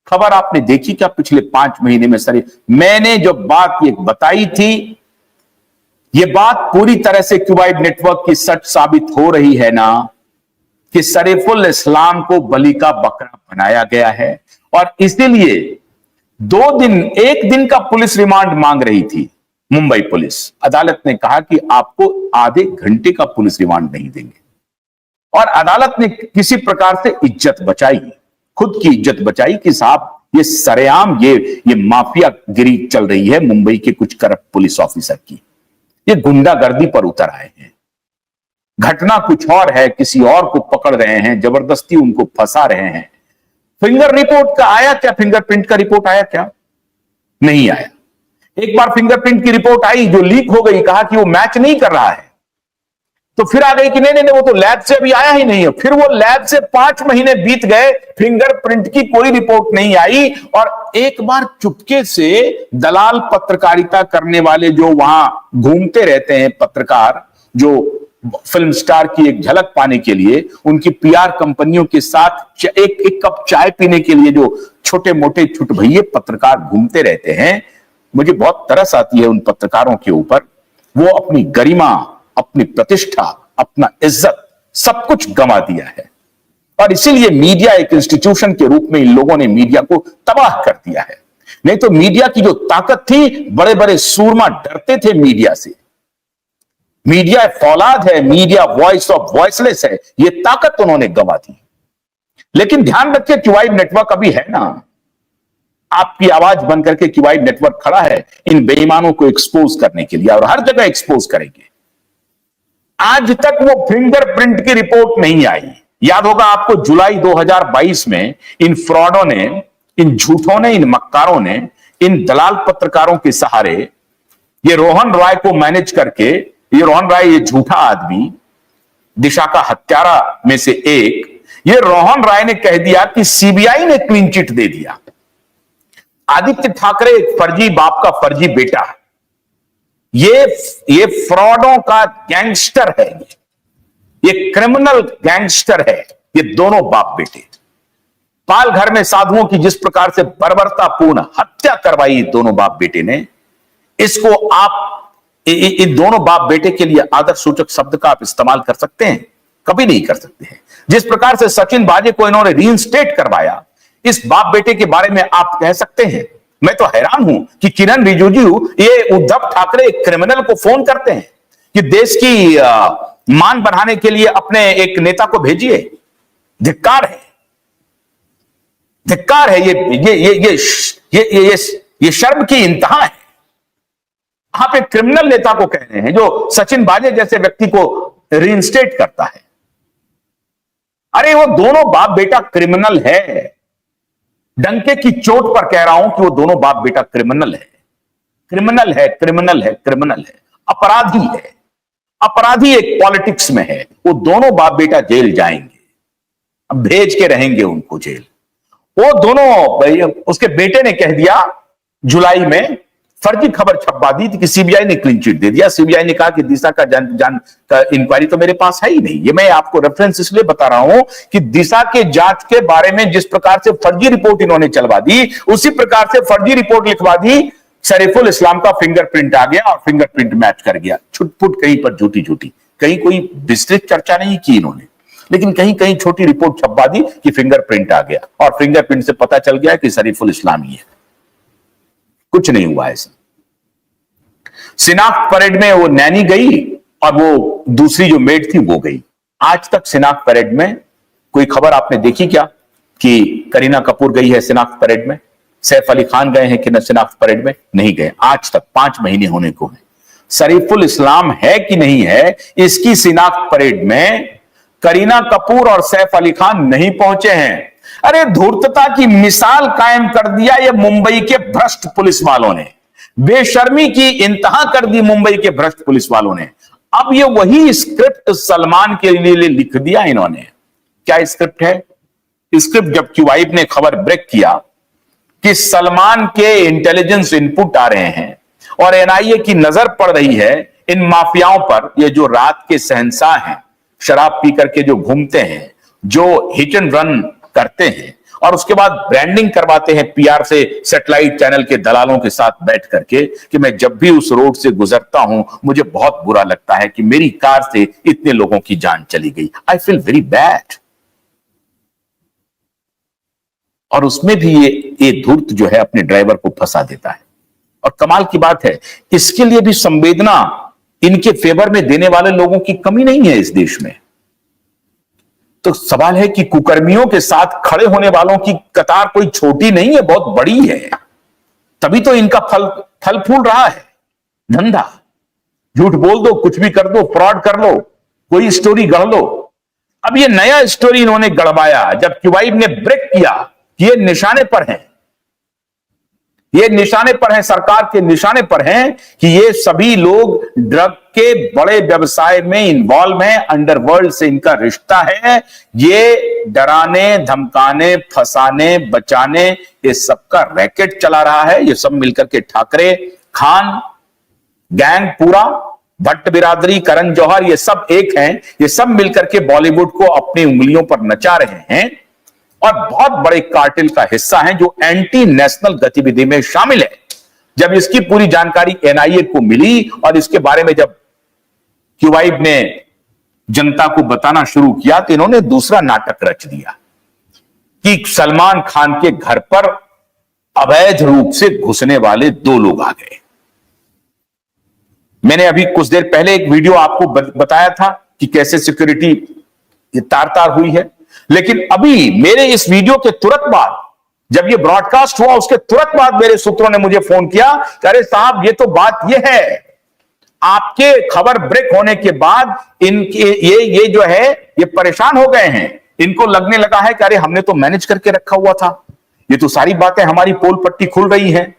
खबर आपने देखी क्या पिछले 5 महीने में? सर, मैंने जो बात ये बताई थी, ये बात पूरी तरह से क्यूबाइड नेटवर्क की सच साबित हो रही है ना, कि शरीफुल इस्लाम को बलि का बकरा बनाया गया है। और इसीलिए 1 दिन का पुलिस रिमांड मांग रही थी मुंबई पुलिस। अदालत ने कहा कि आपको आधे घंटे का पुलिस रिमांड नहीं देंगे। और अदालत ने किसी प्रकार से इज्जत बचाई, खुद की इज्जत बचाई कि साहब ये सरेआम ये माफियागिरी चल रही है मुंबई के कुछ करप्ट पुलिस ऑफिसर की, ये गुंडागर्दी पर उतर आए हैं। घटना कुछ और है, किसी और को पकड़ रहे हैं, जबरदस्ती उनको फंसा रहे हैं। फिंगर रिपोर्ट का आया क्या? फिंगरप्रिंट का रिपोर्ट आया क्या? नहीं आया। एक बार फिंगरप्रिंट की रिपोर्ट आई जो लीक हो गई, कहा कि वो मैच नहीं कर रहा है, तो फिर आ गई कि नहीं नहीं वो तो लैब से अभी आया ही नहीं है। फिर वो लैब से 5 महीने बीत गए, फिंगरप्रिंट की कोई रिपोर्ट नहीं आई। और एक बार चुपके से दलाल पत्रकारिता करने वाले जो वहां घूमते रहते हैं पत्रकार, जो फिल्म स्टार की एक झलक पाने के लिए उनकी पीआर कंपनियों के साथ एक कप चाय पीने के लिए जो छोटे मोटे छुटभइये पत्रकार घूमते रहते हैं, मुझे बहुत तरस आती है उन पत्रकारों के ऊपर। वो अपनी गरिमा, अपनी प्रतिष्ठा, अपना इज्जत सब कुछ गंवा दिया है। और इसीलिए मीडिया एक इंस्टीट्यूशन के रूप में इन लोगों ने मीडिया को तबाह कर दिया है। नहीं तो मीडिया की जो ताकत थी, बड़े बड़े सूरमा डरते थे मीडिया से। मीडिया फौलाद है, मीडिया वॉइस ऑफ वॉइसलेस है, ये ताकत उन्होंने गंवा दी। लेकिन ध्यान रखिए, क्यूबाइड नेटवर्क अभी है ना, आपकी आवाज बन करके क्यूबाइड नेटवर्क खड़ा है इन बेईमानों को एक्सपोज करने के लिए, और हर जगह एक्सपोज करेंगे। आज तक वो फिंगरप्रिंट की रिपोर्ट नहीं आई। याद होगा आपको, जुलाई 2022 में इन फ्रॉडों ने, इन झूठों ने, इन मक्कारों ने, इन दलाल पत्रकारों के सहारे ये रोहन रॉय को मैनेज करके, ये रोहन रॉय ये झूठा आदमी, दिशा का हत्यारा में से एक, ये रोहन रॉय ने कह दिया कि सीबीआई ने क्लीन चिट दे दिया। आदित्य ठाकरे एक फर्जी बाप का फर्जी बेटा है। ये फ्रॉडों का गैंगस्टर है, ये क्रिमिनल गैंगस्टर है। ये दोनों बाप बेटे पाल घर में साधुओं की जिस प्रकार से बर्बरतापूर्ण हत्या करवाई दोनों बाप बेटे ने, इसको आप इन दोनों बाप बेटे के लिए आदर सूचक शब्द का आप इस्तेमाल कर सकते हैं? कभी नहीं कर सकते हैं। जिस प्रकार से सचिन बाजे को इन्होंने रीइंस्टेट करवाया, इस बाप बेटे के बारे में आप कह सकते हैं? मैं तो हैरान हूं कि किरण रिजिजू ये उद्धव ठाकरे एक क्रिमिनल को फोन करते हैं कि देश की मान बढ़ाने के लिए अपने एक नेता को भेजिए। धिक्कार है, धिक्कार है। ये शर्म की इंतहा है। आप एक क्रिमिनल नेता को कह रहे हैं जो सचिन बाजे जैसे व्यक्ति को रीइंस्टेट करता है। अरे वो दोनों बाप बेटा क्रिमिनल है। डंके की चोट पर कह रहा हूं कि वो दोनों बाप बेटा क्रिमिनल है, क्रिमिनल है, क्रिमिनल है, क्रिमिनल है, अपराधी है। अपराधी एक पॉलिटिक्स में है। वो दोनों बाप बेटा जेल जाएंगे, अब भेज के रहेंगे उनको जेल। वो दोनों, उसके बेटे ने कह दिया जुलाई में, फर्जी खबर छपवा दी थी कि सीबीआई ने क्लीन चिट दे दिया। सीबीआई ने कहा कि दिशा का का इंक्वायरी तो मेरे पास है ही नहीं। ये मैं आपको रेफरेंस इसलिए बता रहा हूं कि दिशा के जांच के बारे में जिस प्रकार से फर्जी रिपोर्ट इन्होंने चलवा दी, उसी प्रकार से फर्जी रिपोर्ट लिखवा दी। शरीफुल इस्लाम का फिंगरप्रिंट आ गया और फिंगरप्रिंट मैच कर गया। छुटपुट कहीं पर झूठी झूठी, कहीं कोई विस्तृत चर्चा नहीं की इन्होंने, लेकिन कहीं कहीं छोटी रिपोर्ट छपवा दी कि फिंगरप्रिंट आ गया और फिंगरप्रिंट से पता चल गया कि शरीफुल इस्लाम ही है। कुछ नहीं हुआ ऐसा। शिनाख्त परेड में वो नैनी गई और वो दूसरी जो मेड थी वो गई। आज तक शिनाख्त परेड में कोई खबर आपने देखी क्या कि करीना कपूर गई है शिनाख्त परेड में? सैफ अली खान गए हैं कि शिनाख्त परेड में? नहीं गए आज तक। 5 महीने होने को है। शरीफुल इस्लाम है कि नहीं है, इसकी शिनाख्त परेड में करीना कपूर और सैफ अली खान नहीं पहुंचे हैं। अरे धूर्तता की मिसाल कायम कर दिया ये मुंबई के भ्रष्ट पुलिस वालों ने। बेशर्मी की इंतहा कर दी मुंबई के भ्रष्ट पुलिस वालों ने। अब ये वही स्क्रिप्ट सलमान के लिए लिख दिया इन्होंने। क्या स्क्रिप्ट है? स्क्रिप्ट जब क्यूबाइड ने खबर ब्रेक किया कि सलमान के इंटेलिजेंस इनपुट आ रहे हैं और एनआईए की नजर पड़ रही है इन माफियाओं पर, ये जो रात के शहंशाह हैं, शराब पी करके जो घूमते हैं, जो हिट एंड रन करते हैं, और उसके बाद ब्रांडिंग करवाते हैं पीआर से, सैटेलाइट चैनल के दलालों के साथ बैठ करके, कि मैं जब भी उस रोड से गुजरता हूं मुझे बहुत बुरा लगता है कि मेरी कार से इतने लोगों की जान चली गई, आई फील वेरी बैड। और उसमें भी ये धूर्त जो है अपने ड्राइवर को फंसा देता है। और कमाल की बात है, इसके लिए भी संवेदना इनके फेवर में देने वाले लोगों की कमी नहीं है इस देश में। तो सवाल है कि कुकर्मियों के साथ खड़े होने वालों की कतार कोई छोटी नहीं है, बहुत बड़ी है। तभी तो इनका फल फूल रहा है धंधा। झूठ बोल दो, कुछ भी कर दो, फ्रॉड कर लो, कोई स्टोरी गढ़ लो। अब ये नया स्टोरी इन्होंने गढ़वाया जब क्यूबाइब ने ब्रेक किया कि ये निशाने पर हैं, ये निशाने पर हैं, सरकार के निशाने पर हैं कि ये सभी लोग ड्रग के बड़े व्यवसाय में इन्वॉल्व हैं, अंडरवर्ल्ड से इनका रिश्ता है। ये डराने, धमकाने, फंसाने, बचाने, ये सबका रैकेट चला रहा है। ये सब मिलकर के ठाकरे खान गैंग, पूरा भट्ट बिरादरी, करण जौहर, ये सब एक हैं। ये सब मिलकर के बॉलीवुड को अपनी उंगलियों पर नचा रहे हैं और बहुत बड़े कार्टेल का हिस्सा हैं जो एंटी नेशनल गतिविधि में शामिल है। जब इसकी पूरी जानकारी एनआईए को मिली और इसके बारे में जब क्यूबाइब ने जनता को बताना शुरू किया तो इन्होंने दूसरा नाटक रच दिया कि सलमान खान के घर पर अवैध रूप से घुसने वाले 2 लोग आ गए। मैंने अभी कुछ देर पहले एक वीडियो आपको बताया था कि कैसे सिक्योरिटी तार तार हुई है, लेकिन अभी मेरे इस वीडियो के तुरंत बाद, जब ये ब्रॉडकास्ट हुआ उसके तुरंत बाद मेरे सूत्रों ने मुझे फोन किया कि अरे साहब ये तो बात ये है, आपके खबर ब्रेक होने के बाद इनके ये जो है ये परेशान हो गए हैं। इनको लगने लगा है कि अरे हमने तो मैनेज करके रखा हुआ था, ये तो सारी बातें हमारी पोल पट्टी खुल रही है,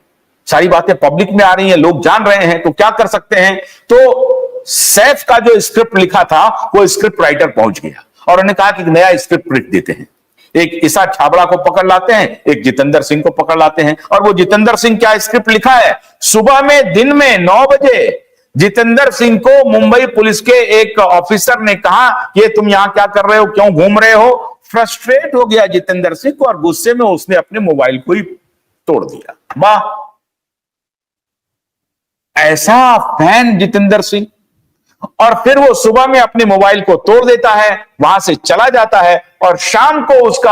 सारी बातें पब्लिक में आ रही हैं, लोग जान रहे हैं, तो क्या कर सकते हैं। तो सैफ का जो स्क्रिप्ट लिखा था वो स्क्रिप्ट राइटर पहुंच गया और उन्होंने कहा कि नया स्क्रिप्ट लिख देते हैं। एक ईसा छाबड़ा को पकड़ लाते हैं, एक जितेंद्र सिंह को पकड़ लाते हैं। और वो जितेंद्र सिंह क्या स्क्रिप्ट लिखा है, सुबह में दिन में 9 बजे जितेंद्र सिंह को मुंबई पुलिस के एक ऑफिसर ने कहा कि तुम यहां क्या कर रहे हो, क्यों घूम रहे हो। फ्रस्ट्रेट हो गया जितेंद्र सिंह को और गुस्से में उसने अपने मोबाइल को ही तोड़ दिया। वाह, ऐसा फैन जितेंद्र सिंह। और फिर वो सुबह में अपने मोबाइल को तोड़ देता है, वहां से चला जाता है और शाम को उसका